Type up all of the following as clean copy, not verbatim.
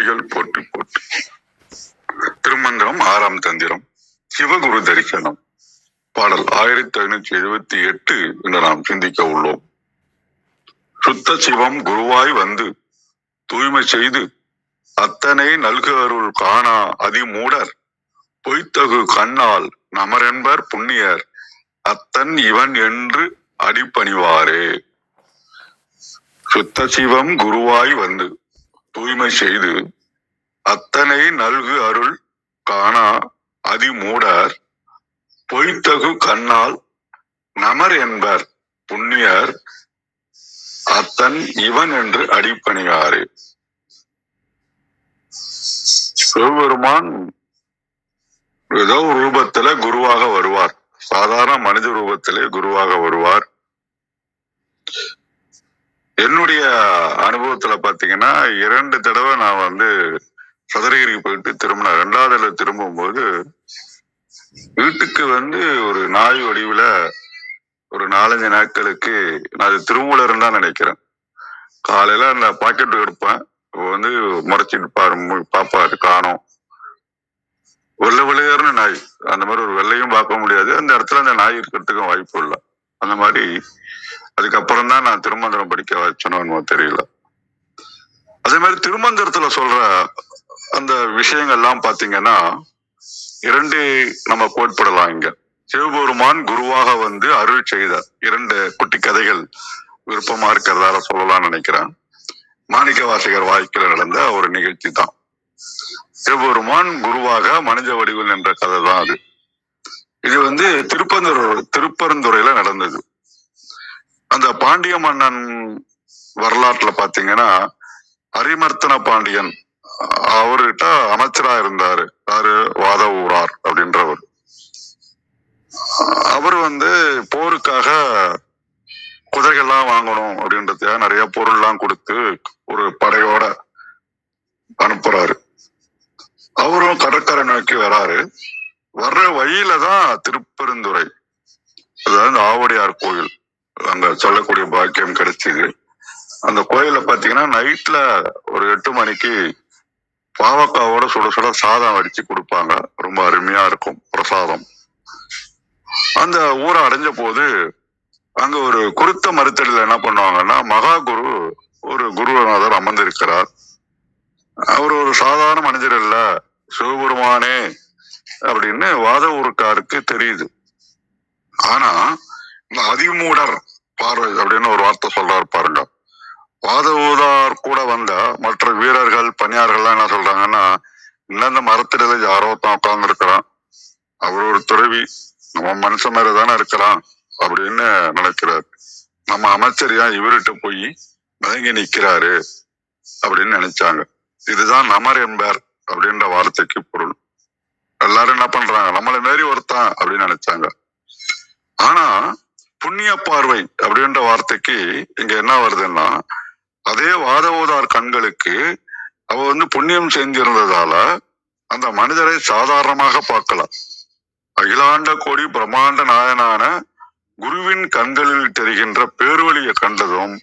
திருவடிகள் போற்றி போற்றி. திருமந்திரம் 6ஆம் தந்திரம் சிவகுரு தரிசனம். பாடல் 1578 என்று நாம் சிந்திக்க உள்ளோம். சுத்த சிவம் குருவாய் வந்து தூய்மை செய்து அத்தனை நல்கு அருள் காணா அதிமூடர் பொய்த்தகு கண்ணால் நமரென்பர் புண்ணியர் அத்தன் இவன் என்று அடிபணிவாரே. சுத்த சிவம் குருவாய் வந்து தூய்மை செய்து அத்தனை நல்கு அருள் காணா அதிமூடர் பொய்த்தகு கண்ணால் நமர் என்பர் புண்ணியர் அத்தன் இவன் என்று அடிபணிவாரே. சிவபெருமான் ஏதோ ரூபத்துல குருவாக வருவார். சாதாரண மனித ரூபத்திலே குருவாக வருவார். என்னுடைய அனுபவத்துல பாத்தீங்கன்னா 2 தடவை நான் சதுரகிரிக்கு போயிட்டு திரும்பினேன். 2வது திரும்பும் போது வீட்டுக்கு ஒரு நாய் வடிவுல ஒரு 4-5 நாட்களுக்கு நான் திருமூலர் தான் நினைக்கிறேன். காலையில அந்த பாக்கெட் எடுப்பேன். முறைச்சிட்டு பாப்பாரு காணோம். வெள்ளை வெள்ளையர்னு நாய். அந்த மாதிரி ஒரு வெள்ளையும் பார்க்க முடியாது. அந்த இடத்துல அந்த நாய் இருக்கிறதுக்கும் வாய்ப்பு இல்லை. அந்த மாதிரி அதுக்கப்புறம் தான் நான் திருமந்திரம் படிக்க வச்சனோ தெரியல. அதே மாதிரி திருமந்திரத்துல சொல்ற அந்த விஷயங்கள்லாம் பாத்தீங்கன்னா 2 நம்ம கோட்படலாம். இங்க சிவபெருமான் குருவாக வந்து அருள் செய்த 2 குட்டி கதைகள் விருப்பமா இருக்கிறதால சொல்லலாம்னு நினைக்கிறேன். மாணிக்க வாசகர் வாழ்க்கையில நடந்த ஒரு நிகழ்ச்சி தான். சிவபெருமான் குருவாக மனித வடிவில் என்ற கதை தான் அது. இது திருப்பரந்துறையில நடந்தது. அந்த பாண்டிய மன்னன் வரலாற்றுல பாத்தீங்கன்னா அரிமர்த்தன பாண்டியன் அவர்கிட்ட அமைச்சரா இருந்தாரு. யாரு? வாத ஊரார் அப்படின்றவர். அவர் போருக்காக குதிரைகள்லாம் வாங்கணும் அப்படின்றத நிறைய பொருள் எல்லாம் கொடுத்து ஒரு படையோட அனுப்புறாரு. அவரும் கடற்கரை நோக்கி வராரு. வர்ற வழியில தான் திருப்பெருந்துறை, அதாவது ஆவடியார் கோயில், அங்க சொல்லக்கூடிய பாக்கியம் கிடைச்சது. அந்த கோயில பாத்தீங்கன்னா நைட்ல ஒரு 8 மணிக்கு பாவக்காவோட சுட சுட சாதம் வடிச்சு கொடுப்பாங்க. ரொம்ப அருமையா இருக்கும் பிரசாதம். அந்த ஊரை அடைஞ்ச போது அங்க ஒரு குருத்த மறுத்தடியில என்ன பண்ணுவாங்கன்னா மகா குரு ஒரு குருநாதர் அமர்ந்திருக்கிறார். அவர் ஒரு சாதாரண மனிதர் இல்ல, சிவபெருமானே அப்படின்னு வாத ஊருக்காருக்கு தெரியுது. ஆனா இந்த அதிமூடர் பார்வை அப்படின்னு ஒரு வார்த்தை சொல்றாரு பாருங்க. வாத ஊதார் கூட வந்த மற்ற வீரர்கள் பணியார்கள் என்ன சொல்றாங்கன்னா, இந்த மரத்தில யாரோ தான் உட்கார்ந்து இருக்கிறான், அவர் ஒரு துறவி, நம்ம மனுஷன் மாதிரி தானே இருக்கிறான் அப்படின்னு நினைக்கிறாரு. நம்ம அமைச்சரியா இவர்கிட்ட போய் மயங்கி நிக்கிறாரு அப்படின்னு நினைச்சாங்க. இதுதான் நமர் என்பர் அப்படின்ற வார்த்தைக்கு பொருள். எல்லாரும் என்ன பண்றாங்க, நம்மளை மாரி ஒருத்தான் அப்படின்னு நினைச்சாங்க. ஆனா புண்ணிய பார்வை அப்படின்ற வார்த்தைக்கு இங்க என்ன வருதுன்னா, அதே வாத ஊதார் கண்களுக்கு அவ புண்ணியம் செஞ்சிருந்ததால அந்த மனிதரை சாதாரணமாக பார்க்கலாம். அகிலாண்ட கோடி பிரம்மாண்ட நாயனான குருவின் கண்களில் தெரிகின்ற பேர்வழியை கண்டதும்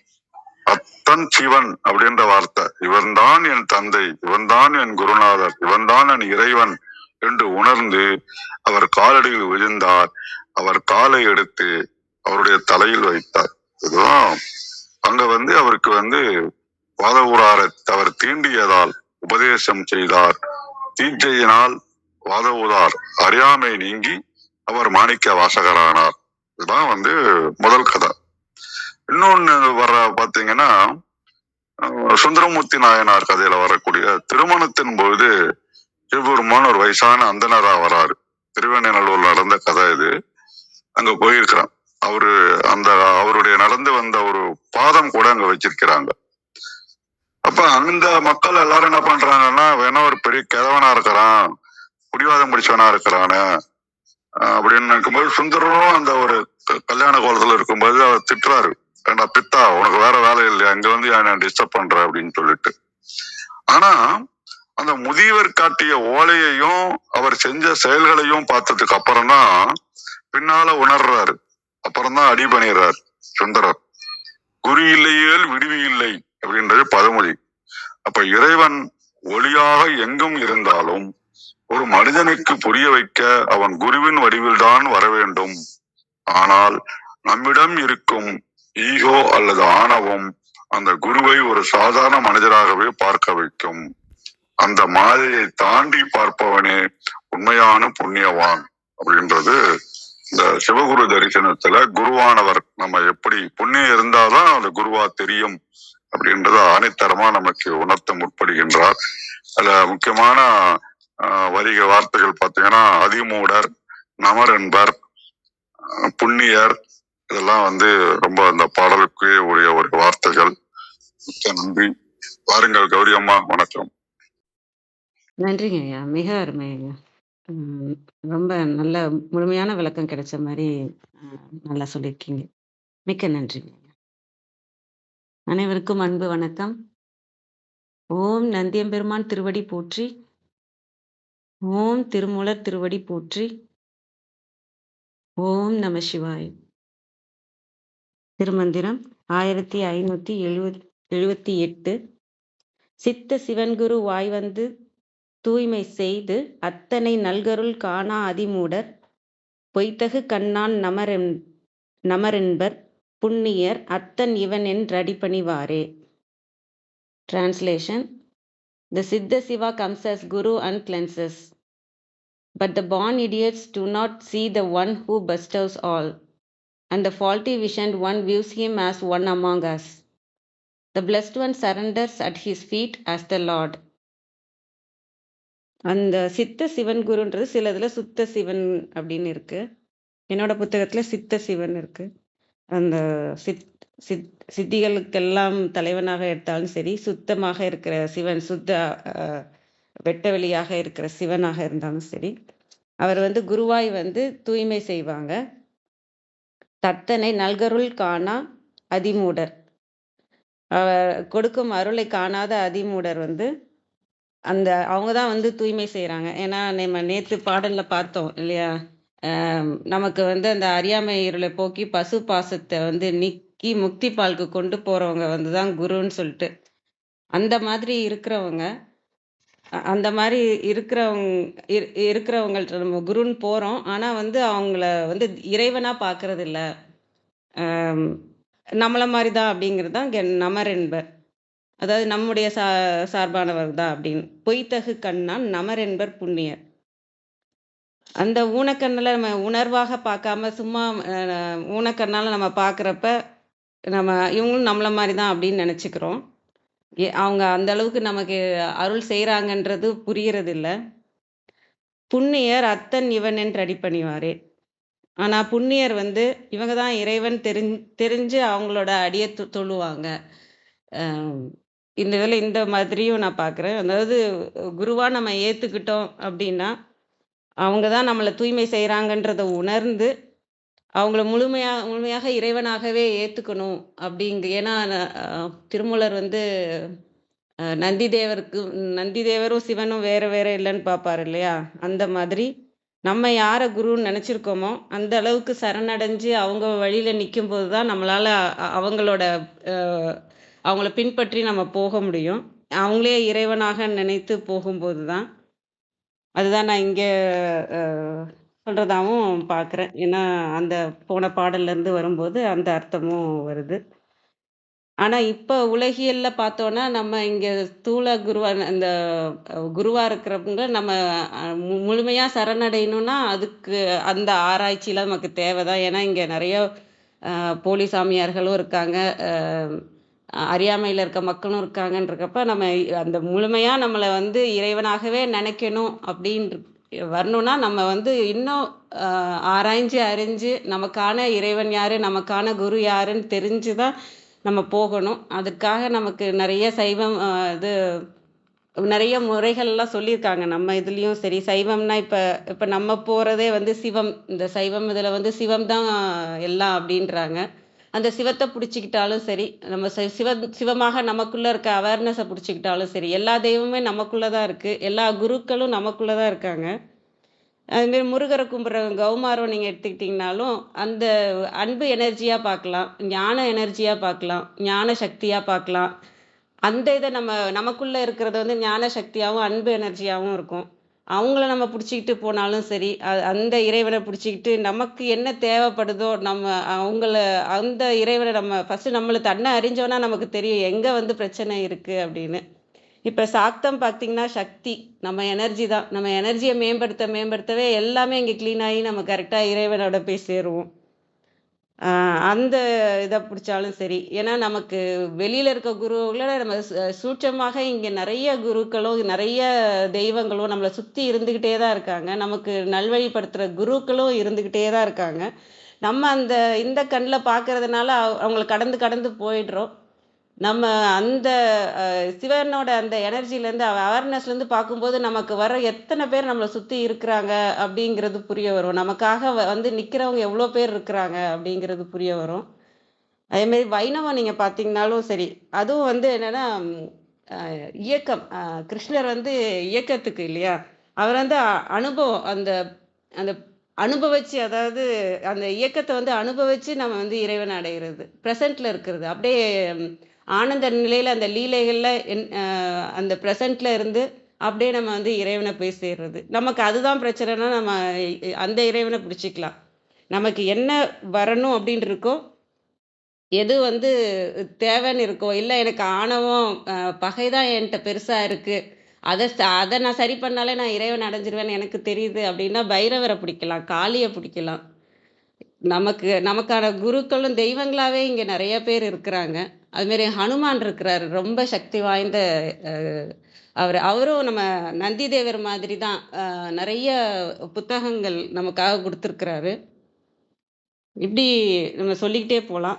அத்தன் சிவன் அப்படின்ற வார்த்தை, இவன் தான் என் தந்தை, இவன் தான் என் குருநாதர், இவன் தான் என் இறைவன் என்று உணர்ந்து அவர் காலடியில் விழுந்தார். அவர் காலை எடுத்து அவருடைய தலையில் வைத்தார். இதுதான் அங்க அவருக்கு வாத ஊராரை அவர் தீண்டியதால் உபதேசம் செய்தார். தீட்சையினால் வாத ஊதார் அறியாமை நீங்கி அவர் மாணிக்க வாசகரானார். இதுதான் முதல் கதை. இன்னொன்னு பாத்தீங்கன்னா சுந்தரமூர்த்தி நாயனார் கதையில வரக்கூடிய திருமணத்தின் பொழுது சிவபெருமான் ஒரு வயசான அந்தனரா வராரு. திருவேணைநல்லூர்ல நடந்த கதை இது. அங்க போயிருக்கிறான். அவருடைய நடந்து வந்த ஒரு பாதம் கூட அங்க வச்சிருக்கிறாங்க. அப்ப அந்த மக்கள் எல்லாரும் என்ன பண்றாங்கன்னா, வேணா ஒரு பெரிய கிழவனா இருக்கிறான், குடிவாதம் பிடிச்சவனா இருக்கிறானு அப்படின்னு நினைக்கும்போது சுந்தரரும் அந்த ஒரு கல்யாண கோலத்துல இருக்கும்போது அவர் திட்டுறாரு, ஏண்டா பித்தா, உனக்கு வேற வேலை இல்லையா, இங்க என்ன டிஸ்டர்ப் பண்ற அப்படின்னு சொல்லிட்டு. ஆனா அந்த முதியவர் காட்டிய ஓலையையும் அவர் செஞ்ச செயல்களையும் பார்த்ததுக்கு அப்புறம் தான் பின்னால உணர்றாரு. அப்புறம்தான் அடி பண்ணிடுறாரு சுந்தரர். குறி இல்லையேல் விடுவி இல்லை அப்படின்றது பழமொழி. அப்ப இறைவன் ஒளியாக எங்கும் இருந்தாலும் ஒரு மனிதனுக்கு புரிய வைக்க அவன் குருவின் வடிவில்தான் வர வேண்டும். ஆனால் நம்மிடம் இருக்கும் ஈகோ அல்லது ஆணவம் அந்த குருவை ஒரு சாதாரண மனிதராகவே பார்க்க வைக்கும். அந்த மாயையை தாண்டி பார்ப்பவனே உண்மையான புண்ணியவான் அப்படின்றது இந்த சிவகுரு தரிசனத்துல குருவானவர் நம்ம எப்படி புண்ணியம் இருந்தாதான் அந்த குருவா தெரியும் அப்படின்றத ஆணைத்தரமா நமக்கு உணர்த்த முற்படுகின்றார். அதுல முக்கியமான வார்த்தைகள் பார்த்தீங்கன்னா அதிமூடர், நமர் என்பர், புண்ணியர், இதெல்லாம் ரொம்ப அந்த பாடலுக்கு உரிய ஒரு வார்த்தைகள். மிக்க நன்றி. வாருங்கள் கௌரி அம்மா, வணக்கம். நன்றிங்க ஐயா, மிக அருமை ஐயா. ரொம்ப நல்ல முழுமையான விளக்கம் கிடைச்ச மாதிரி நல்லா சொல்லியிருக்கீங்க. மிக்க நன்றிங்க ஐயா. அனைவருக்கும் அன்பு வணக்கம். ஓம் நந்தியம்பெருமான் திருவடி போற்றி, ஓம் திருமூலர் திருவடி போற்றி, ஓம் நம சிவாய். திருமந்திரம் 1578. சித்த சிவன்குரு வாய் வந்து தூய்மை செய்து அத்தனை நல்கருள் காணா அதிமூடர் பொய்த்தகு கண்ணான் நமரென்பர் புண்ணியர் அத்தன் இவன் என்றடிபணிவாரே. Translation: The Siddha Siva comes as Guru and cleanses, but the born idiots do not see the one who bestows all, and the faulty visioned one views him as one among us. The blessed one surrenders at his feet as the Lord. அந்த சித்த சிவன் குருன்றது சிலதுல சுத்த சிவன் அப்படின்னு இருக்கு. என்னோட புத்தகத்துல சித்த சிவன் இருக்கு. அந்த சித்திகளுக்கெல்லாம் தலைவனாக எடுத்தாலும் சரி, சுத்தமாக இருக்கிற சிவன், சுத்த வெட்ட வெளியாக இருக்கிற சிவனாக இருந்தாலும் சரி, அவர் குருவாய் தூய்மை செய்வாங்க. தத்தனை நல்கருள் காணா அதிமூடர், அவர் கொடுக்கும் அருளை காணாத அதிமூடர் அந்த அவங்க தான் தூய்மை செய்கிறாங்க. ஏன்னா நம்ம நேற்று பாடலில் பார்த்தோம் இல்லையா, நமக்கு அந்த அறியாமை இருளை போக்கி பசு பாசத்தை நீக்கி முக்தி பாலுக்கு கொண்டு போகிறவங்க தான் குருன்னு சொல்லிட்டு, அந்த மாதிரி இருக்கிறவங்க, அந்த மாதிரி இருக்கிறவங்கள்ட்ட நம்ம குருன்னு போகிறோம். ஆனால் அவங்கள இறைவனாக பார்க்கறது இல்லை, நம்மளை மாதிரி தான் அப்படிங்கிறது தான் இங்கே நமர் என்பர். அதாவது நம்முடைய சார்பானவர் தான் அப்படின்னு. பொய்த்தகு கண்ணான் நமர் என்பர் புண்ணியர். அந்த ஊனக்கண்ணில் நம்ம உணர்வாக பார்க்காம சும்மா ஊனக்கண்ணால் நம்ம பார்க்குறப்ப நம்ம இவங்களும் நம்மளை மாதிரி தான் அப்படின்னு நினச்சிக்கிறோம். அவங்க அந்த அளவுக்கு நமக்கு அருள் செய்கிறாங்கன்றது புரியறது இல்லை. புண்ணியர் அத்தன் இவன் என்று அடிப்பணிவாரே. ஆனால் புண்ணியர் இவங்க தான் இறைவன் தெரிஞ்சு அவங்களோட அடியை தொழுவாங்க. இந்த இதில் இந்த மாதிரியும் நான் பார்க்குறேன். அதாவது குருவாக நம்ம ஏற்றுக்கிட்டோம் அப்படின்னா அவங்க தான் நம்மளை தூய்மை செய்கிறாங்கன்றதை உணர்ந்து அவங்கள முழுமையாக இறைவனாகவே ஏற்றுக்கணும் ஏன்னா திருமூலர் நந்திதேவரும் சிவனும் வேற வேற இல்லைன்னு பார்ப்பார் இல்லையா. அந்த மாதிரி நம்ம யாரை குருன்னு நினச்சிருக்கோமோ அந்த அளவுக்கு சரணடைஞ்சு அவங்க வழியில் நிற்கும் போது தான் நம்மளால் அவங்கள பின்பற்றி நம்ம போக முடியும். அவங்களே இறைவனாக நினைத்து போகும்போது தான். அதுதான் நான் இங்கே சொல்கிறதாகவும் பார்க்குறேன். ஏன்னா அந்த போன பாடல்லேருந்து வரும்போது அந்த அர்த்தமும் வருது. ஆனால் இப்போ உலகியலில் பார்த்தோன்னா நம்ம இங்கே ஸ்தூல அந்த குருவாக இருக்கிறவங்க நம்ம முழுமையாக சரணடையணும்னா அதுக்கு அந்த ஆராய்ச்சியில் நமக்கு தேவை தான். ஏன்னா இங்கே நிறைய போலி சாமியார்களும் இருக்காங்க, அறியாமையில் இருக்க மக்களும் இருக்காங்கன்றப்ப நம்ம அந்த முழுமையாக நம்மளை இறைவனாகவே நினைக்கணும் அப்படின்னு வரணும்னா நம்ம இன்னும் ஆராய்ஞ்சு அறிஞ்சு நமக்கான இறைவன் யார், நமக்கான குரு யாருன்னு தெரிஞ்சு தான் நம்ம போகணும். அதுக்காக நமக்கு நிறைய சைவம் நிறைய முறைகள்லாம் சொல்லியிருக்காங்க. நம்ம இதுலேயும் சரி, சைவம்னா இப்போ நம்ம போகிறதே சிவம், இந்த சைவம் இதில் சிவம் தான் எல்லாம் அப்படின்றாங்க. அந்த சிவத்தை பிடிச்சிக்கிட்டாலும் சரி, நம்ம சிவமாக நமக்குள்ளே இருக்க அவேர்னஸை பிடிச்சிக்கிட்டாலும் சரி, எல்லா தெய்வமே நமக்குள்ளே தான் இருக்குது, எல்லா குருக்களும் நமக்குள்ளே தான் இருக்காங்க. அதுமாரி முருகரை கும்பிட்றவங்க கௌமாரம் நீங்கள் எடுத்துக்கிட்டிங்கனாலும் அந்த அன்பு எனர்ஜியாக பார்க்கலாம், ஞான எனர்ஜியாக பார்க்கலாம், ஞான சக்தியாக பார்க்கலாம். அந்த இதை நமக்குள்ள இருக்கிறது வந்து ஞான சக்தியாகவும் அன்பு எனர்ஜியாகவும் இருக்கும். அவங்கள நம்ம பிடிச்சிக்கிட்டு போனாலும் சரி, அந்த இறைவனை பிடிச்சிக்கிட்டு நமக்கு என்ன தேவைப்படுதோ நம்ம அந்த இறைவனை நம்ம ஃபர்ஸ்ட் தன்னை அறிஞ்சோன்னா நமக்கு தெரியும் எங்கே வந்து பிரச்சனை இருக்கு அப்படின்னு. இப்போ சாக்தம் பார்த்தீங்கன்னா சக்தி, நம்ம எனர்ஜி தான். நம்ம எனர்ஜியை மேம்படுத்தவே எல்லாமே இங்கே க்ளீன் ஆகி நம்ம கரெக்டாக இறைவனோட போய் சேருவோம். அந்த இதை பிடிச்சாலும் சரி. ஏன்னா நமக்கு வெளியில இருக்க குருவுகள நம்ம சூட்சமாக இங்க நெறைய குருக்களும், நெறைய தெய்வங்களும் நம்மள சுத்தி இருந்துகிட்டே தான் இருக்காங்க. நமக்கு நல்வழிப்படுத்துற குருக்களும் இருந்துகிட்டே தான் இருக்காங்க. நம்ம இந்த கண்ல பார்க்கறதுனால அவங்கள கடந்து கடந்து போயிடுறோம். நம்ம அந்த சிவனோட அந்த எனர்ஜிலேருந்து அவேர்னஸ்லேருந்து பார்க்கும்போது நமக்கு வர எத்தனை பேர் நம்மளை சுற்றி இருக்கிறாங்க அப்படிங்கிறது புரிய வரும். நமக்காக வந்து நிற்கிறவங்க எவ்வளோ பேர் இருக்கிறாங்க அப்படிங்கிறது புரிய வரும். அதேமாரி வைணவம் நீங்கள் பார்த்தீங்கன்னாலும் சரி, அதுவும் வந்து என்னென்னா இயக்கம். கிருஷ்ணர் வந்து இயக்கத்துக்கு இல்லையா, அவர் வந்து அனுபவம் அந்த அந்த அனுபவிச்சு, அதாவது அந்த இயக்கத்தை வந்து அனுபவிச்சு நம்ம வந்து இறைவன் அடைகிறது, ப்ரெசண்ட்ல இருக்கிறது அப்படியே ஆனந்த நிலையில அந்த லீலைகள்ல அந்த ப்ரெசண்ட்ல இருந்து அப்படியே நம்ம வந்து இறைவனை போய் சேர்றது. நமக்கு அதுதான் பிரச்சனைனா நம்ம அந்த இறைவனை பிடிச்சிக்கலாம். நமக்கு என்ன வரணும் அப்படின்னு இருக்கோ, எது வந்து தேவைன்னு இருக்கோ, இல்லை எனக்கு ஆணவம் பகை தான் என்கிட்ட பெருசா இருக்கு, அதை நான் சரி பண்ணாலே நான் இறைவன் அடைஞ்சிருவேன்னு எனக்கு தெரியுது அப்படின்னா பைரவரை பிடிக்கலாம், காளியை பிடிக்கலாம். நமக்கான குருக்களும் தெய்வங்களாவே இங்க நிறைய பேர் இருக்கிறாங்க. அதுமாரி ஹனுமான் இருக்கிறாரு. ரொம்ப சக்தி வாய்ந்த அவரும் நம்ம நந்தி தேவர் மாதிரி தான். நிறைய புத்தகங்கள் நமக்காக கொடுத்துருக்கிறாரு. இப்படி நம்ம சொல்லிக்கிட்டே போலாம்.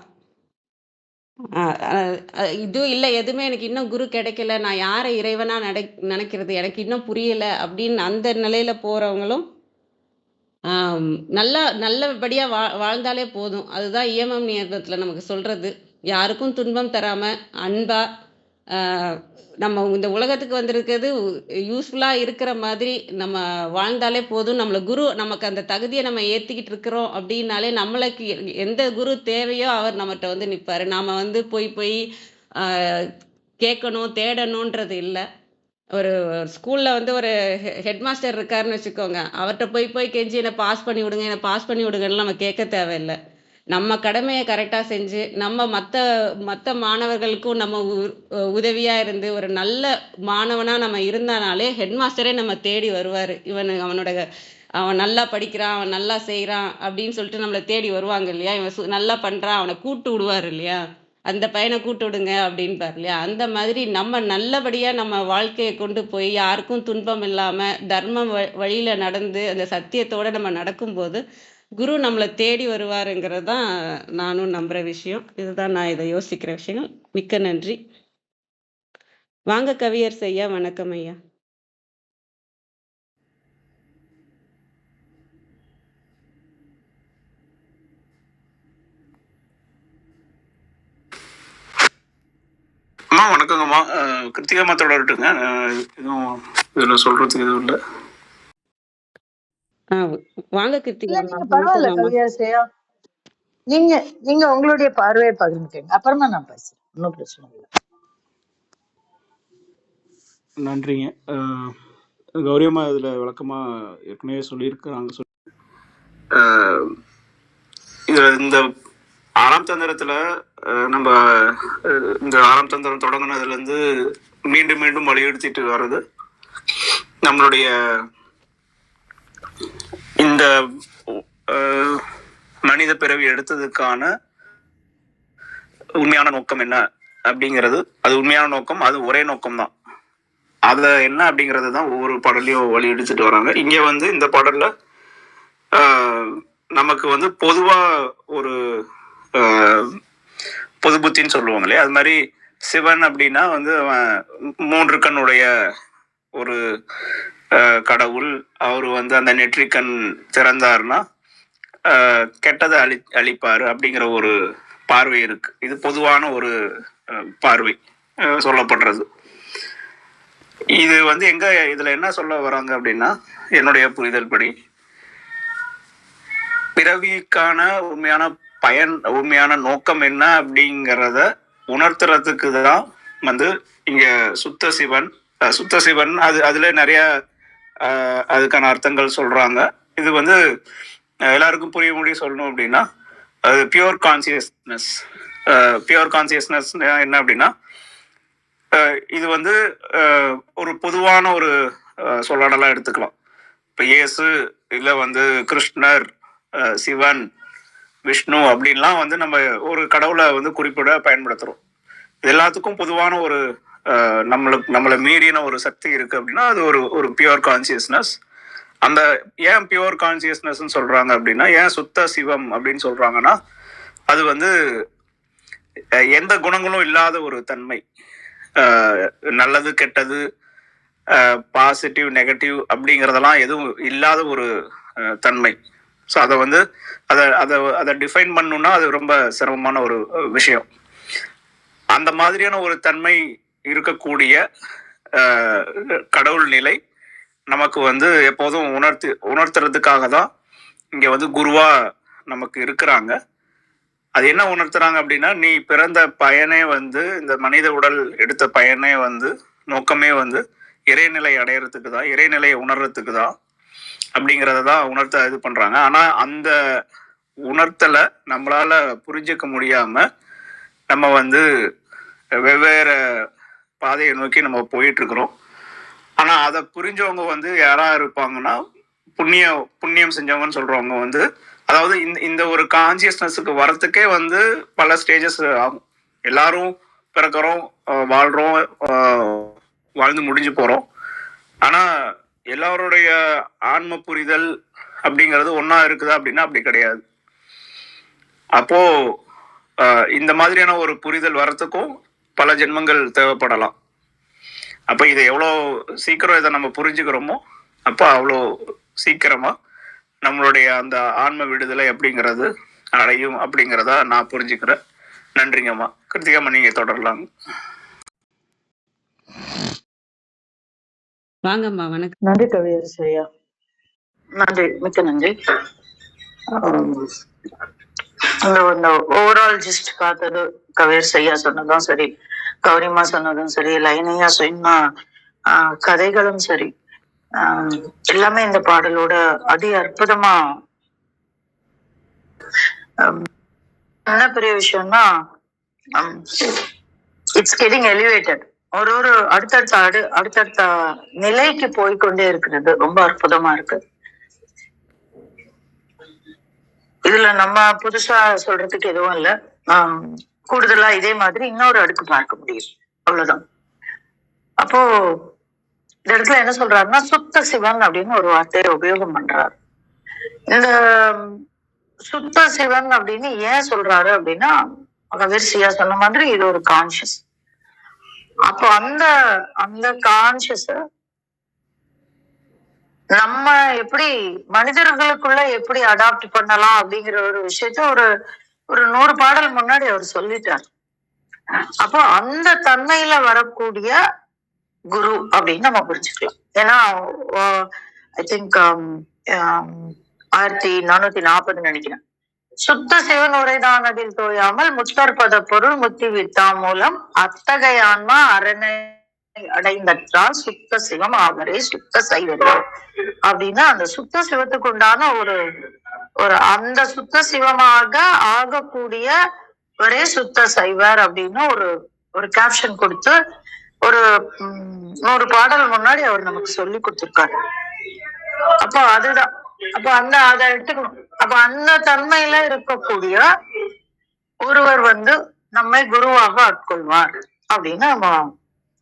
இது இல்ல, எதுவுமே எனக்கு இன்னும் குரு கிடைக்கல, நான் யாரை இறைவனா நினைக்கிறது எனக்கு இன்னும் புரியல அப்படின்னு அந்த நிலையில போறவங்களும் நல்லபடியா வாழ்ந்தாலே போதும். அதுதான் இயமம் நியமத்துல நமக்கு சொல்றது. யாருக்கும் துன்பம் தராம, அன்பா, அ நம்ம இந்த உலகத்துக்கு வந்திருக்கிறது யூஸ்ஃபுல்லா இருக்கிற மாதிரி நம்ம வாழ்ந்தாலே போதும். குரு நமக்கு அந்த தகுதிய நம்ம ஏத்துக்கிட்டு இருக்கிறோம் அப்படின்னாலே, நம்மளுக்கு எந்த குரு தேவையோ அவர் நம்மட்ட வந்து நிப்பாரு. நாம வந்து போய் போய் அ கேட்கணும், தேடணுன்றது இல்ல. ஒரு ஸ்கூல்ல வந்து ஒரு ஹெட் மாஸ்டர் இருக்காருன்னு வச்சுக்கோங்க. அவர்ட்ட போய் போய் கெஞ்சி என்ன பாஸ் பண்ணி விடுங்க, என்ன பாஸ் பண்ணி விடுங்கன்னு நம்ம கேட்க தேவையில்ல. நம்ம கடமைய கரெக்ட்டா செஞ்சு, நம்ம மத்த மத்த மாணவர்களுக்கும் நம்ம உதவியா இருந்து, ஒரு நல்ல மாணவனா நம்ம இருந்தானாலே, ஹெட் மாஸ்டரே நம்ம தேடி வருவாரு. அவன் நல்லா படிக்கிறான், அவன் நல்லா செய்றான் அப்படின்னு சொல்லிட்டு நம்மள தேடி வருவாங்க இல்லையா? இவன் நல்லா பண்றான், அவன கூப்பிட்டு விடுவாரு இல்லையா? அந்த பையனை கூட்டு விடுங்க அப்படின்பார் இல்லையா? அந்த மாதிரி நம்ம நல்லபடியா நம்ம வாழ்க்கையை கொண்டு போய் யாருக்கும் துன்பம் இல்லாம தர்மம் வழியில நடந்து அந்த சத்தியத்தோட நம்ம நடக்கும்போது குரு நம்மளை தேடி வருவாருங்கிறது தான் நானும் நம்புற விஷயம். இதுதான் நான் இதை யோசிக்கிற விஷயம். மிக்க நன்றி. வாங்க கவியரசு ஐயா. வணக்கம் ஐயா. அம்மா வணக்கங்கம்மா. கிருத்திகா மாத்தோட இருக்கட்டுங்க. எதுவும் இதில் சொல்றதுக்கு எதுவும் இல்லை. வாங்க கிருத்திகா. நீங்க பரவாயில்ல கவியாசையா, நீங்க நீங்க உங்களுடைய பார்வையை பகிர்ந்துக்கங்க, அப்புறமா நான் பேசுறேன், ஒன்றும் பிரச்சனை இல்லை. நன்றிங்க. கௌரியம்மா இதில் விளக்கமா ஏற்கனவே சொல்லியிருக்கிறாங்க. இந்த 6ஆம் தந்திரத்துல நம்ம இந்த 6ஆம் தந்திரம் தொடங்கினதுல இருந்து மீண்டும் மீண்டும் வலியுறுத்திட்டு வர்றது நம்மளுடைய இந்த மனித பிறவி எடுத்ததுக்கான உண்மையான நோக்கம் என்ன அப்படிங்கிறது. அது உண்மையான நோக்கம், அது ஒரே நோக்கம் தான். அத என்ன அப்படிங்கறது தான் ஒவ்வொரு பாடலையும் வலியுறுத்திட்டு வராங்க. இங்க வந்து இந்த பாடல்ல நமக்கு வந்து பொதுவா ஒரு பொது புத்தின்னு சொல்லுவாங்க இல்லையா, அது மாதிரி சிவன் அப்படின்னா வந்து மூன்று கண்ணுடைய ஒரு கடவுள். அவர் வந்து அந்த நெற்றிக்கண் திறந்தாருன்னா கெட்டதை அழிப்பாரு அப்படிங்கிற ஒரு பார்வை இருக்கு. இது பொதுவான ஒரு பார்வை சொல்லப்படுறது. இது வந்து எங்க இதுல என்ன சொல்ல வராங்க அப்படின்னா, என்னுடைய புரிதல் படி பிறவிக்கான உண்மையான பயன், உண்மையான நோக்கம் என்ன அப்படிங்கிறத உணர்த்துறதுக்கு தான் வந்து இங்க சுத்த சிவன். சுத்த சிவன் அதுல நிறைய அதுக்கான அர்த்தங்கள் சொல்றாங்க. இது வந்து எல்லாருக்கும் புரிய முடியும் சொல்லணும் அப்படின்னா, அது பியூர் கான்சியஸ்னஸ். பியூர் கான்சியஸ்னஸ் என்ன அப்படின்னா, இது வந்து ஒரு பொதுவான ஒரு சொல்லாடலாம் எடுத்துக்கலாம். இப்போ இயேசு இல்லை வந்து கிருஷ்ணர், சிவன், விஷ்ணு அப்படின்லாம் வந்து நம்ம ஒரு கடவுளை வந்து குறிப்பிட பயன்படுத்துகிறோம். இது எல்லாத்துக்கும் பொதுவான ஒரு நம்மளை மீறின ஒரு சக்தி இருக்கு அப்படின்னா அது ஒரு பியூர் கான்சியஸ்னஸ். அந்த ஏன் பியூர் கான்சியஸ்னஸ் சொல்றாங்க அப்படின்னா, ஏன் சுத்த சிவம் அப்படின்னு சொல்றாங்கன்னா, அது வந்து எந்த குணங்களும் இல்லாத ஒரு தன்மை. நல்லது கெட்டது, பாசிட்டிவ் நெகட்டிவ் அப்படிங்கிறதெல்லாம் எதுவும் இல்லாத ஒரு தன்மை. ஸோ அதை வந்து அதை டிஃபைன் பண்ணணும்னா அது ரொம்ப சிரமமான ஒரு விஷயம். அந்த மாதிரியான ஒரு தன்மை இருக்கக்கூடிய கடவுள் நிலை நமக்கு வந்து எப்போதும் உணர்த்துறதுக்காக தான் இங்க வந்து குருவா நமக்கு இருக்கிறாங்க. அது என்ன உணர்த்துறாங்க அப்படின்னா, நீ பிறந்த பயனே வந்து இந்த மனித உடல் எடுத்த பயனே வந்து நோக்கமே வந்து இறைநிலை அடையறதுக்கு தான், இறைநிலையை உணர்றதுக்கு தான் அப்படிங்கிறத தான் உணர்த்த இது பண்றாங்க. ஆனா அந்த உணர்த்தலை நம்மளால புரிஞ்சுக்க முடியாம நம்ம வந்து வெவ்வேறு பாதையை நோக்கி நம்ம போயிட்டு இருக்கிறோம். ஆனா அதை புரிஞ்சவங்க வந்து யாரா இருப்பாங்கன்னா, புண்ணியம் செஞ்சவங்கன்னு சொல்றவங்க வந்து, அதாவது இந்த ஒரு கான்சியஸ்னஸுக்கு வரத்துக்கே வந்து பல ஸ்டேஜஸ் ஆகும். எல்லாரும் பிறக்கிறோம், வாழ்றோம், வாழ்ந்து முடிஞ்சு போறோம். ஆனா எல்லாருடைய ஆன்ம புரிதல் அப்படிங்கிறது ஒன்னா இருக்குதா அப்படின்னா அப்படி கிடையாது. அப்போ இந்த மாதிரியான ஒரு புரிதல் வரத்துக்கும் பல ஜென்மங்கள் தேவைப்படலாம். அப்ப இதை எவ்வளோ சீக்கிரம் இதை நம்ம புரிஞ்சுக்கிறோமோ அப்போ அவ்வளோ சீக்கிரமா நம்மளுடைய அந்த ஆன்ம விடுதலை அப்படிங்கிறது அடையும் அப்படிங்கிறதா நான் புரிஞ்சுக்கிறேன். நன்றிங்கம்மா. கிருத்திகாம்மா, நீங்க தொடரலாங்க. வாங்கம்மா. வணக்கம். நன்றி கவியரசு ஐயா, நன்றி, மிக்க நன்றி. இந்த ஓவரால் ஜிஸ்ட் பார்த்தது கவியரசு ஐயா சொன்னதும் சரி, கௌரிமா சொன்னதும் சரி, லைனையா சொன்னா கதைகளும் சரி, எல்லாமே இந்த பாடலோட அதி அற்புதமா. என்ன பெரிய விஷயம்னா, இட்ஸ் கெட்டிங் எலிவேட்டட். ஒரு அடுத்தடுத்த நிலைக்கு போய்கொண்டே இருக்கிறது. ரொம்ப அற்புதமா இருக்கு. இதுல நம்ம புதுசா சொல்றதுக்கு எதுவும் இல்லை. கூடுதலா இதே மாதிரி இன்னொரு அடுக்கு பார்க்க முடியும், அவ்வளவுதான். அப்போ இந்த இடத்துல என்ன சொல்றாருன்னா, சுத்த சிவன் அப்படின்னு ஒரு வார்த்தையை உபயோகம் பண்றாரு. இந்த சுத்த சிவன் அப்படின்னு ஏன் சொல்றாரு அப்படின்னா, கவிர்சியா சொன்ன மாதிரி இது ஒரு கான்சியஸ். அப்போ அந்த கான்சியஸ் நம்ம எப்படி மனிதர்களுக்குள்ள எப்படி அடாப்ட் பண்ணலாம் அப்படிங்கிற ஒரு விஷயத்த ஒரு 100 பாடல் முன்னாடி அவர் சொல்லிட்டார். அப்போ அந்த தன்மையில வரக்கூடிய குரு அப்படின்னு நம்ம புரிஞ்சுக்கலாம். ஏன்னா ஐ திங்க் 1440 நினைக்கிறேன், சுத்த சிவன் உரைதானதில் தோயாமல் முத்தற்பத பொருள் முத்தி வித்தா மூலம் அத்தகைய ஆன்மா அரணை அடைந்தால் சுத்த சிவம் ஆவரே சுத்த சைவரே அப்படின்னா, அந்த சுத்த சிவத்துக்கு உண்டான ஒரு அந்த சுத்த சிவமாக ஆகக்கூடிய ஒரே சுத்த சைவர் அப்படின்னு ஒரு கேப்ஷன் கொடுத்து ஒரு 100 பாடல் முன்னாடி அவர் நமக்கு சொல்லி கொடுத்திருக்காரு. அப்போ அதுதான், அப்போ அதை எடுத்துக்கணும். அப்ப அந்த தன்மையில இருக்கக்கூடிய ஒருவர் வந்து நம்மை குருவாக ஆட்கொள்வார் அப்படின்னு நம்ம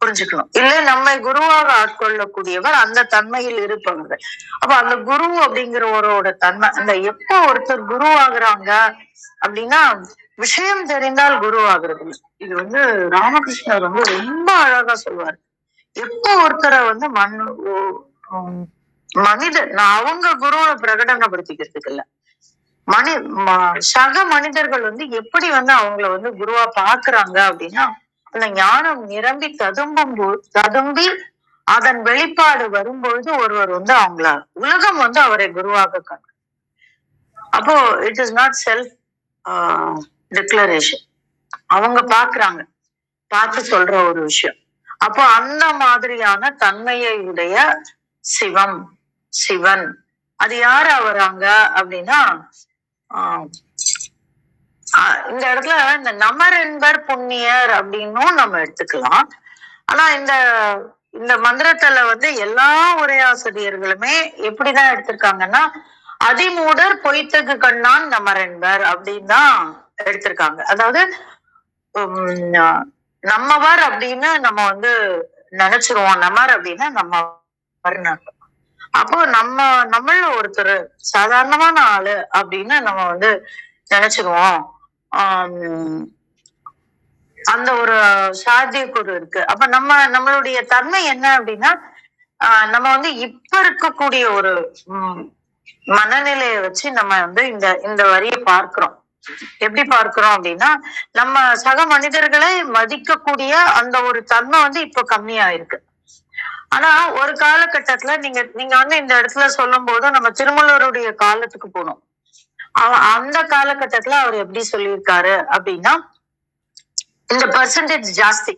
புரிஞ்சுக்கணும். இல்ல நம்மை குருவாக ஆட்கொள்ளக்கூடியவர் அந்த தன்மையில் இருப்பவர்கள். அப்ப அந்த குரு அப்படிங்கிறவரோட தன்மை, அந்த எப்ப ஒருத்தர் குரு ஆகுறாங்க அப்படின்னா, விஷயம் தெரிந்தால் குரு ஆகுறது. இது வந்து ராமகிருஷ்ணர் வந்து ரொம்ப அழகா சொல்லுவார். எப்ப ஒருத்தரை வந்து மனிதர் அவங்க குருவை பிரகடனப்படுத்திக்கிறதுக்கு இல்ல, சக மனிதர்கள் வந்து எப்படி வந்து அவங்கள வந்து குருவா பாக்குறாங்க அப்படின்னா, அந்த ஞானம் நிரம்பி ததும்பி அதன் வெளிப்பாடு வரும்பொழுது ஒருவர் வந்து அவங்கள உலகம் வந்து அவரை குருவாக காண். அப்போ it is not self declaration. அவங்க பாக்குறாங்க, பார்த்து சொல்ற ஒரு விஷயம். அப்போ அந்த மாதிரியான தன்மையை உடைய சிவன் அது யாரு வராங்க அப்படின்னா இந்த இடத்துல இந்த நமர் என்பர் புண்ணியர் அப்படின்னும் நம்ம எடுத்துக்கலாம். ஆனா இந்த மந்திரத்துல வந்து எல்லா உரையாசிரியர்களுமே எப்படிதான் எடுத்திருக்காங்கன்னா அதிமூடர் பொய்த்தகு கண்ணான் நமர் என்பர் அப்படின்னு தான் எடுத்திருக்காங்க. அதாவது நம்மவர் அப்படின்னு நம்ம வந்து நினைச்சிருவோம், நமர் அப்படின்னா நம்ம. அப்போ நம்மள ஒருத்தர் சாதாரணமான ஆளு அப்படின்னு நம்ம வந்து நினைச்சிருவோம். அந்த ஒரு சாத்தியக்கூறு இருக்கு. அப்ப நம்மளுடைய தன்மை என்ன அப்படின்னா நம்ம வந்து இப்ப இருக்கக்கூடிய ஒரு மனநிலையை வச்சு நம்ம வந்து இந்த வரியை பார்க்கிறோம். எப்படி பார்க்கிறோம் அப்படின்னா நம்ம சக மனிதர்களை மதிக்கக்கூடிய அந்த ஒரு தன்மை வந்து இப்ப கம்மியா இருக்கு. ஆனா ஒரு காலகட்டத்துல நீங்க வந்து இந்த இடத்துல சொல்லும் போது நம்ம திருமூலருடைய காலத்துக்கு போனோம். அந்த காலகட்டத்துல அவர் எப்படி சொல்லியிருக்காரு அப்படின்னா இந்த பெர்சன்டேஜ் ஜாஸ்தி,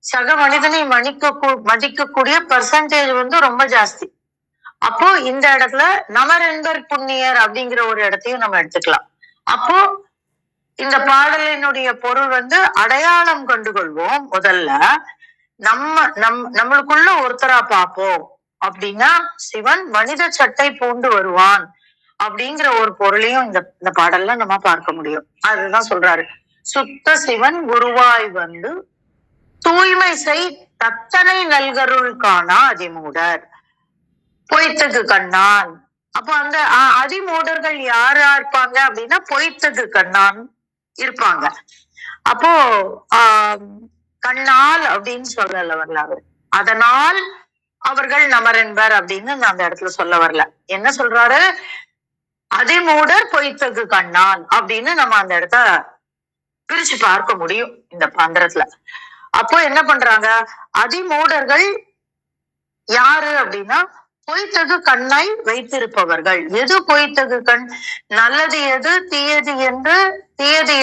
சக மனிதனை மதிக்கக்கூடிய பெர்சன்டேஜ் வந்து ரொம்ப ஜாஸ்தி. அப்போ இந்த இடத்துல நமர் என்பர் புண்ணியர் அப்படிங்கிற ஒரு இடத்தையும் நம்ம எடுத்துக்கலாம். அப்போ இந்த பாடலினுடைய பொருள் வந்து அடையாளம் கண்டு கொள்வோம். முதல்ல நம்மளுக்குள்ள ஒருத்தரா பார்ப்போம் அப்படின்னா சிவன் மனித சட்டை பூண்டு வருவான் அப்படிங்கிற ஒரு பொருளையும் இந்த பாடல்ல நம்ம பார்க்க முடியும். அதுதான் சொல்றாரு, சுத்த சிவன் குருவாய் வந்து தூய்மை செய் தத்தனை நல்கருள் காணா அதிமூடர் பொய்த்தகு கண்ணான். அப்போ அந்த அதிமூடர்கள் யாரா இருப்பாங்க அப்படின்னா பொய்த்தகு கண்ணான் இருப்பாங்க. அப்போ கண்ணால் அப்படின்னு சொல்லல வரலாறு, அதனால் அவர்கள் நமர் என்பர் அப்படின்னு நான் அந்த இடத்துல சொல்ல வரல. என்ன சொல்றாரு, அதிமூடர் பொய்த்தகு கண்ணான் அப்படின்னு நம்ம அந்த இடத்த பிரிச்சு பார்க்க முடியும் இந்த மந்திரத்துல. அப்போ என்ன பண்றாங்க, அதிமூடர்கள் யாரு அப்படின்னா பொய்த்தகு கண்ணை வைத்திருப்பவர்கள். எது பொய்த்தகு கண், நல்லது எது தீயது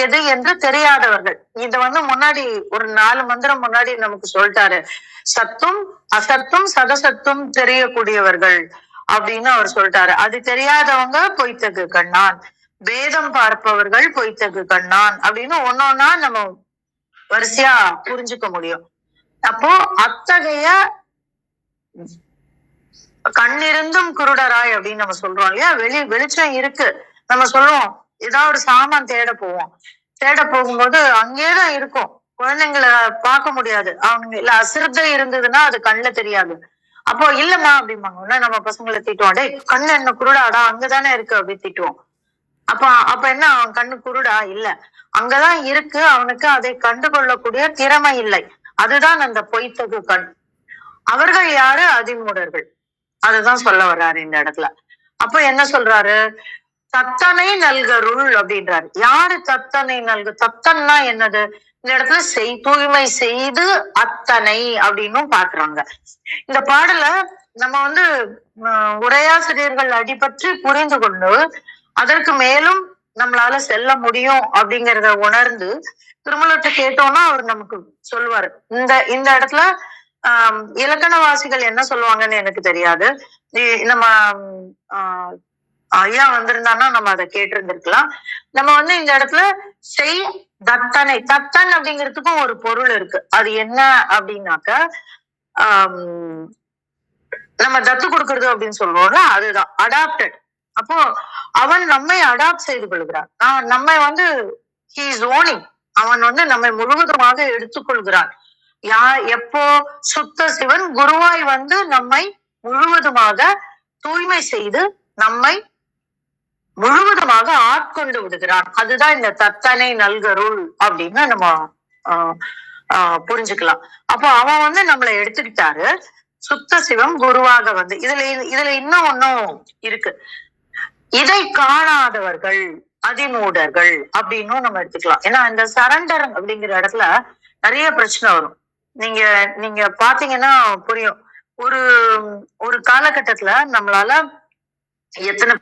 எது என்று தெரியாதவர்கள். இத வந்து முன்னாடி ஒரு 4 மந்திரம் முன்னாடி நமக்கு சொல்லிட்டாரு. சத்தும் அசத்தும் சதசத்தும் தெரியக்கூடியவர்கள் அப்படின்னு அவர் சொல்லிட்டாரு. அது தெரியாதவங்க பொய்த்தகு கண்ணான், வேதம் பார்ப்பவர்கள் பொய்த்தகு கண்ணான் அப்படின்னு ஒன்னொன்னா நம்ம வரிசையா புரிஞ்சுக்க முடியும். அப்போ அத்தகைய கண்ணிருந்தும் குருடராய் அப்படின்னு நம்ம சொல்றோம் இல்லையா, வெளிச்சம் இருக்கு. நம்ம சொல்லுவோம் ஏதாவது ஒரு சாமான் தேட போகும்போது அங்கேதான் இருக்கும், குழந்தைங்களை பார்க்க முடியாது. அவங்க இல்ல அசிரத்தை இருந்ததுன்னா அது கண்ணுல தெரியாது. அப்போ இல்லம்மா அப்படிம்பாங்க, நம்ம பசங்களை திட்டுவோம், டேய் கண்ணு என்ன குருடாடா, அங்கதானே இருக்கு அப்படி திட்டுவோம். அப்ப என்ன அவன் கண்ணு குருடா? இல்ல, அங்கதான் இருக்கு, அவனுக்கு அதை கண்டு கொள்ளக்கூடிய திறமை இல்லை. அதுதான் அந்த பொய்த்தகு கண். அவர்கள் யாரு, அதிமூடர்கள். அதுதான் சொல்ல வர்றாரு இந்த இடத்துல. அப்ப என்ன சொல்றாரு, தத்தனை நல்கருள் அப்படின்றாரு. யாரு தத்தனை தத்தன்னா என்னது, இந்த இடத்துல தூய்மை செய்து அத்தனை அப்படின்னும் பாக்குறாங்க. இந்த பாடல நம்ம வந்து உரையாசிரியர்கள் அடிபற்றி புரிந்து கொண்டு அதற்கு மேலும் நம்மளால செல்ல முடியும் அப்படிங்கிறத உணர்ந்து திருமலத்தை கேட்டோம்னா அவர் நமக்கு சொல்லுவாரு. இந்த இடத்துல இலக்கணவாசிகள் என்ன சொல்லுவாங்கன்னு எனக்கு தெரியாது. நம்ம ஐயா வந்திருந்தான்னா நம்ம அதை கேட்டிருந்திருக்கலாம். நம்ம வந்து இந்த இடத்துல தத்தன் அப்படிங்கிறதுக்கும் ஒரு பொருள் இருக்கு. அது என்ன அப்படின்னாக்க நம்ம தத்து கொடுக்கறது அப்படின்னு சொல்லுவோம்ல, அதுதான் அடாப்டட். அப்போ அவன் நம்மை அடாப்ட் செய்து கொள்கிறான். நம்மை வந்து he is owning, அவன் வந்து நம்மை முழுவதுமாக எடுத்துக்கொள்கிறான். எப்போ சுத்த சிவன் குருவாய் வந்து நம்மை முழுவதுமாக தூய்மை செய்து நம்மை முழுவதுமாக ஆட்கொண்டு விடுகிறான். அதுதான் இந்த தத்தனை நல்கருள் அப்படின்னு நம்ம புரிஞ்சுக்கலாம். அப்போ அவன் வந்து நம்மளை எடுத்துக்கிட்டாரு, சுத்த சிவம் குருவாக வந்து. இதுல இன்னும் ஒன்னும் இருக்கு, இதை காணாதவர்கள் அதிமூடர்கள் அப்படின்னும் நம்ம எடுத்துக்கலாம். ஏன்னா இந்த சரண்டர் அப்படிங்கிற இடத்துல நிறைய பிரச்சனை வரும். நீங்க பாத்தீங்கன்னா புரியும். ஒரு காலகட்டத்துல நம்மளால எத்தனை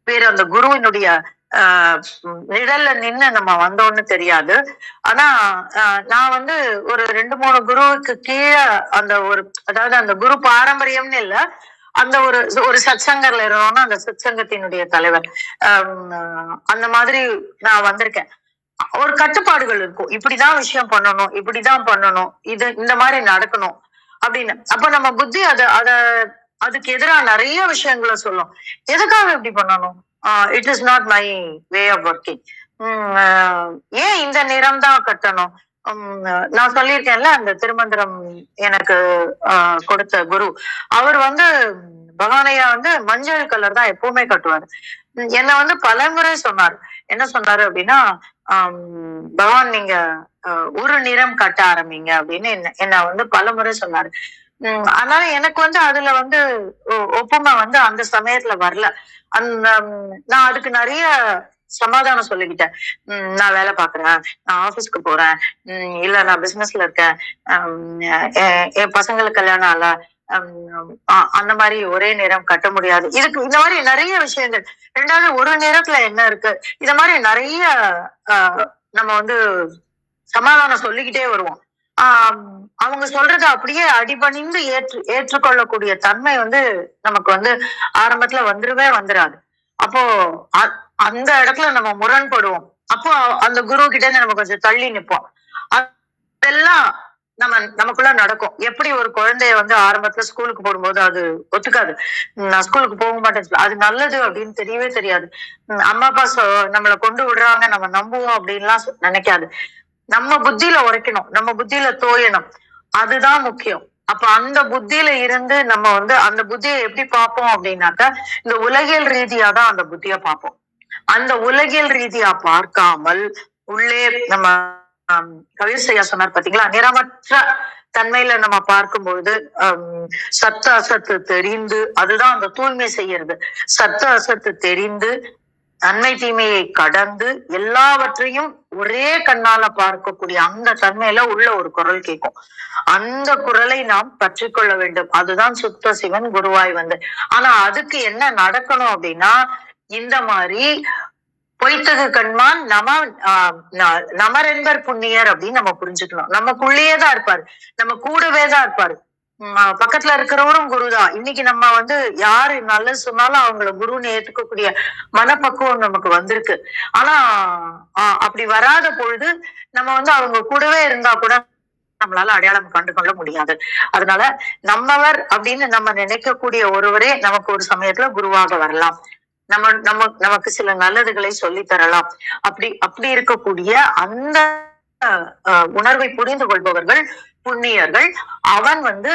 பேர் அந்த குருவினுடைய நிழல்ல நின்னு நம்ம வந்தோம்னு தெரியாது. ஆனா நான் வந்து ஒரு 2-3 குருவுக்கு கீழே அந்த ஒரு, அதாவது அந்த குரு பாரம்பரியம்னு இல்ல, அந்த ஒரு ஒரு சத்சங்கர்ல இருந்தோம்னா அந்த சத்சங்கத்தினுடைய தலைவர். அந்த மாதிரி நான் வந்திருக்கேன். ஒரு கட்டுப்பாடுகள் இருக்கும். இப்படிதான் விஷயம் பண்ணணும், இப்படிதான் பண்ணணும், இது இந்த மாதிரி நடக்கணும் அப்படின்னு. அப்ப நம்ம புத்தி அதுக்கு எதிரா நிறைய விஷயங்களை சொல்லும். எதுக்காக இப்படி பண்ணணும்? It is not my way of working. ஏன் இந்த நிறம் தான் கட்டணும்? நான் சொல்லியிருக்கேன்ல, அந்த திருமந்திரம் எனக்கு கொடுத்த குரு, அவர் வந்து பகவானையா வந்து மஞ்சள் கலர் தான் எப்பவுமே கட்டுவாரு. என்ன வந்து பலமுறை சொன்னாரு. என்ன சொன்னாரு அப்படின்னா, பகவான் நீங்க ஒரு நிறம் கட்ட ஆரம்பிங்க அப்படின்னு என்ன வந்து பலமுறை சொன்னாரு. அதனால எனக்கு வந்து அதுல வந்து ஒப்புமை வந்து அந்த சமயத்துல வரல. அந்த நான் அதுக்கு நிறைய சமாதானம் சொல்லிக்கிட்டேன். நான் வேலை பாக்குறேன், நான் ஆபீஸ்க்கு போறேன், இல்ல நான் பிசினஸ்ல இருக்கேன், என் பசங்களுக்கு கல்யாணம் ஆகல, அந்த மாதிரி ஒரே நேரம் கட்ட முடியாது. இதுக்கு இந்த மாதிரி நிறைய விஷயங்கள். ரெண்டாவது, ஒரு நேரத்துல என்ன இருக்கு, இத மாதிரி நிறைய நம்ம வந்து சமாதானம் சொல்லிக்கிட்டே வருவோம். அவங்க சொல்றத அப்படியே அடிபணிந்து ஏற்றுக்கொள்ளக்கூடிய தன்மை வந்து நமக்கு வந்து ஆரம்பத்துல வந்துராது. அப்போ அந்த இடத்துல நம்ம முரண்படுவோம். அப்போ அந்த குரு கிட்ட இருந்து நம்ம கொஞ்சம் தள்ளி நிற்போம். அதெல்லாம் நமக்குள்ள நடக்கும். எப்படி ஒரு குழந்தைய வந்து ஆரம்பத்துல ஸ்கூலுக்கு போடும்போது அது ஒத்துக்காது, நான் ஸ்கூலுக்கு போக மாட்டேன், அது நல்லது அப்படின்னு தெரியவே தெரியாது. அம்மா அப்பா நம்மளை கொண்டு விடுறாங்க, நம்ம நம்புவோம் அப்படின்லாம் நினைக்காது. நம்ம புத்தியில உரைக்கணும், நம்ம புத்தியில தோயணும், அதுதான் முக்கியம். அப்ப அந்த புத்தியில இருந்து நம்ம வந்து அந்த புத்தியை எப்படி பார்ப்போம் அப்படின்னாக்கா, இந்த உலகியல் ரீதியா தான் அந்த புத்திய பார்ப்போம். அந்த உலகியல் ரீதியா பார்க்காமல் உள்ளே நம்ம கவிர்சையா சொன்னார் பாத்தீங்களா, நிறமற்ற தன்மையில நம்ம பார்க்கும்பொழுது சத்து அசத்து தெரிந்து, அதுதான் அந்த தூய்மை செய்யறது. சத்து அசத்து தெரிந்து நன்மை தீமையை கடந்து எல்லாவற்றையும் ஒரே கண்ணால பார்க்கக்கூடிய அந்த தன்மையில உள்ள ஒரு குரல் கேட்கும். அந்த குரலை நாம் பற்றிக்கொள்ள வேண்டும். அதுதான் சுத்த சிவன் குருவாய் வந்து. ஆனா அதுக்கு என்ன நடக்கணும் அப்படின்னா, இந்த மாதிரி பொய்த்தகு கண்மான் நமரென்பர் புண்ணியர் அப்படின்னு நம்ம புரிஞ்சுக்கணும். நமக்குள்ளேயேதான் இருப்பாரு, நம்ம கூடவேதான் இருப்பாரு. பக்கத்துல இருக்கிறவரும் குருதான். இன்னைக்கு நம்ம வந்து யாரு நல்லது சொன்னாலும் அவங்கள குருன்னு ஏத்துக்கக்கூடிய மனப்பக்குவம் நமக்கு வந்திருக்கு. ஆனா அப்படி வராத பொழுது நம்ம வந்து அவங்க கூடவே இருந்தா கூட நம்மளால அடையாளம் கண்டு கொள்ள முடியாது. அதனால நம்மவர் அப்படின்னு நம்ம நினைக்கக்கூடிய ஒருவரே நமக்கு ஒரு சமயத்துல குருவாக வரலாம். நமக்கு சில நல்லதுகளை சொல்லி தரலாம். அப்படி இருக்கக்கூடிய அந்த உணர்வை புரிந்து கொள்பவர்கள் புண்ணியர்கள். அவன் வந்து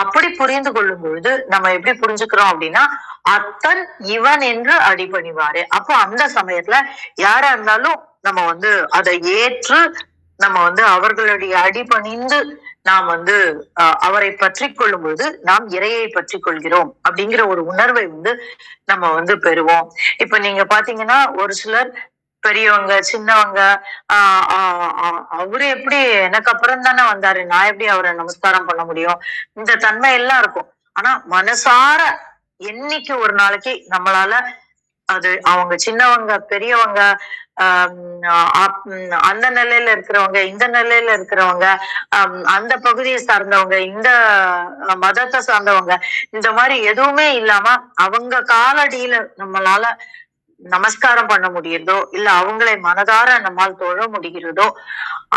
அப்படி புரிந்து கொள்ளும் பொழுது நம்ம எப்படி புரிஞ்சுக்கிறோம் அப்படின்னா, அத்தன் இவன் என்று அடிபணிவாரு. அப்போ அந்த சமயத்துல யாரா இருந்தாலும் நம்ம வந்து அதை ஏற்று நம்ம வந்து அவர்களுடைய அடிபணிந்து நாம் வந்து அவரை பற்றி கொள்ளும் பொழுது நாம் இறையை பற்றி கொள்கிறோம் அப்படிங்கிற ஒரு உணர்வை வந்து நம்ம வந்து பெறுவோம். இப்ப நீங்க பாத்தீங்கன்னா, ஒரு சிலர் பெரியவங்க சின்னவங்க, அவரு எப்படி எனக்கு அப்புறம் தானே வந்தாரு, நான் எப்படி அவரை நமஸ்காரம் பண்ண முடியும், இந்த தன்மை எல்லாம் இருக்கும். ஆனா மனசார என்னைக்கு ஒரு நாளைக்கு நம்மளால அது அவங்க சின்னவங்க பெரியவங்க, அந்த நிலையில இருக்கிறவங்க இந்த நிலையில இருக்கிறவங்க, அந்த பகுதியை சார்ந்தவங்க இந்த மதத்தை சார்ந்தவங்க, இந்த மாதிரி எதுவுமே இல்லாம அவங்க காலடியில நம்மளால நமஸ்காரம் பண்ண முடியுறதோ, இல்ல அவங்களை மனதார நம்மால் தொழ முடிகிறதோ,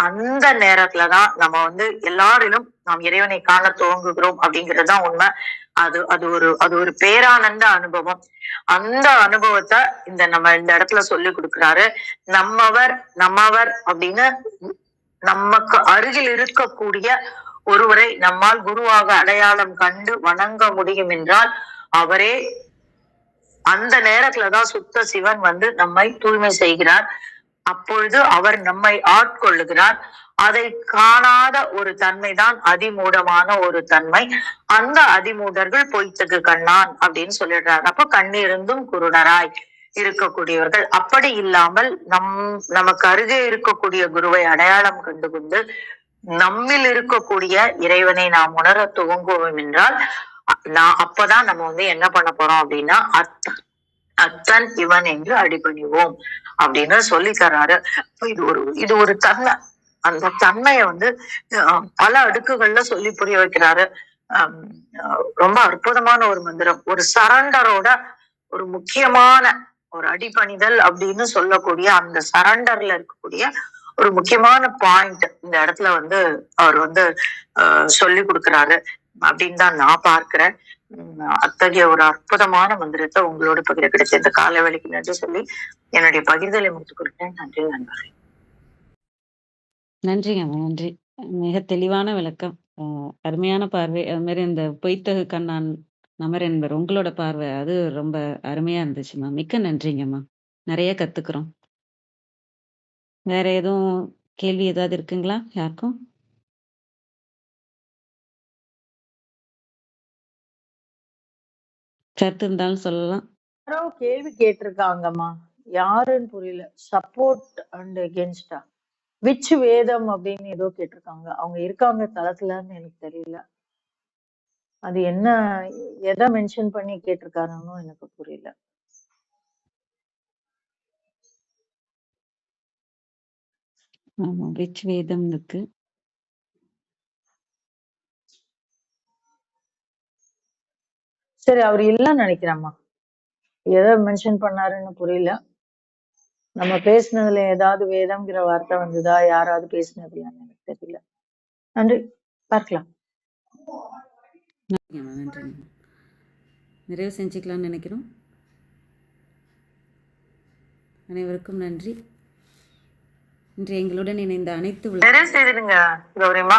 அந்த நேரத்துலதான் நம்ம வந்து எல்லாரிலும் நாம் இறைவனை காண துவங்குகிறோம் அப்படிங்கிறதுதான் உண்மை. அது ஒரு பேரானந்த அனுபவம். அந்த அனுபவத்தை நம்ம இந்த இடத்துல சொல்லி கொடுக்கிறாரு. நம்மவர் அப்படின்னு நமக்கு அருகில் இருக்கக்கூடிய ஒருவரை நம்மால் குருவாக அடையாளம் கண்டு வணங்க முடியும் என்றால் அவரே அந்த நேரத்துலதான் சுத்த சிவன் வந்து நம்மை தூய்மை செய்கிறார். அப்பொழுது அவர் நம்மை ஆட்கொள்ளுகிறார். அதை காணாத ஒரு தன்மைதான் அதிமூடமான ஒரு தன்மை. அந்த அதிமூடர்கள் பொய்த்தகு கண்ணான் அப்படின்னு சொல்லிடுறாரு. அப்ப கண்ணிருந்தும் குருடராய் இருக்கக்கூடியவர்கள். அப்படி இல்லாமல் நமக்கு அருகே இருக்கக்கூடிய குருவை அடையாளம் கண்டு கொண்டு நம்மில் இருக்கக்கூடிய இறைவனை நாம் உணர துவங்குவோம் என்றால் அப்பதான் நம்ம வந்து என்ன பண்ண போறோம் அப்படின்னா, அத்தன் இவன் என்று அடிபணிவோம் அப்படின்னு சொல்லி தர்றாரு. இது ஒரு தன்மை. அந்த தன்மைய வந்து பல அடுக்குகள்ல சொல்லி புரிய வைக்கிறாரு. ரொம்ப அற்புதமான ஒரு மந்திரம். ஒரு சரண்டரோட ஒரு முக்கியமான ஒரு அடிபணிதல் அப்படின்னு சொல்லக்கூடிய அந்த சரண்டர்ல இருக்கக்கூடிய ஒரு முக்கியமான பாயிண்ட் இந்த இடத்துல வந்து அவர் வந்து சொல்லி கொடுக்கிறாரு அப்படின்னு தான் நான் பார்க்கிறேன். அத்தகைய ஒரு அற்புதமான மந்திரத்தை உங்களோட பகிர கிடைச்ச இந்த கால வேலைக்கு நன்றி சொல்லி என்னுடைய பகிர்தலை முடித்துக் கொடுக்கிறேன். நன்றி நண்பர்களே. நன்றிங்க, நன்றி. மிக தெளிவான விளக்கம். அருமையான பார்வை. அது மாதிரி இந்த பொய்த்தகு கண்ணான் நமர் என்பர் உங்களோட பார்வை அது ரொம்ப அருமையா இருந்துச்சுமா. மிக்க நன்றிங்கம்மா. நிறைய கத்துக்கிறோம். வேற எதுவும் கேள்வி ஏதாவது இருக்குங்களா யாருக்கும்? கருத்து இருந்தாலும் சொல்லலாம். யாரோ கேள்வி கேட்டிருக்காங்கம்மா, யாருன்னு புரியல. சப்போர்ட் அண்ட் எகென்ஸ்டா விச் வேதம் அப்படின்னு ஏதோ கேட்டிருக்காங்க. அவங்க இருக்காங்க தளத்துலன்னு எனக்கு தெரியல. அது என்ன, எதை மென்ஷன் பண்ணி கேட்டிருக்காருன்னு எனக்கு புரியல. ஆமா, விச் வேதம் இருக்கு. சரி, அவர் இல்லைன்னு நினைக்கிறேம்மா. எதை மென்ஷன் பண்ணாருன்னு புரியல. நம்ம பேசினதுல ஏதாவது வேதம்ங்கிற வார்த்தை வந்ததா, யாராவது பேசினதுலான்னு எனக்கு தெரியல. நன்றி, பார்க்கலாம். நன்றிங்கம்மா, நன்றிங்கம்மா. நிறைவு செஞ்சுக்கலாம்னு நினைக்கிறோம். அனைவருக்கும் நன்றி. இன்று எங்களுடன் இணைந்த அனைத்து நிறைய செய்திருங்க கௌரிமா.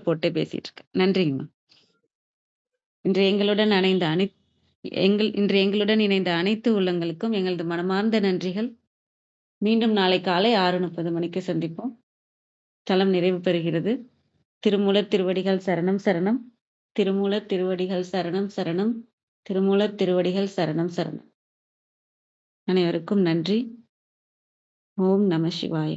போட்டே பேசிட்டு இருக்கேன். நன்றிங்கம்மா. இன்று எங்களுடன் இணைந்த அனைத்து உள்ளங்களுக்கும் எங்களது மனமார்ந்த நன்றிகள். மீண்டும் நாளை காலை 6:30 மணிக்கு சந்திப்போம். தலம் நிறைவு பெறுகிறது. திருமூலர் திருவடிகள் சரணம் சரணம். திருமூலர் திருவடிகள் சரணம் சரணம். திருமூலர் திருவடிகள் சரணம் சரணம். அனைவருக்கும் நன்றி. ஓம் நம சிவாய.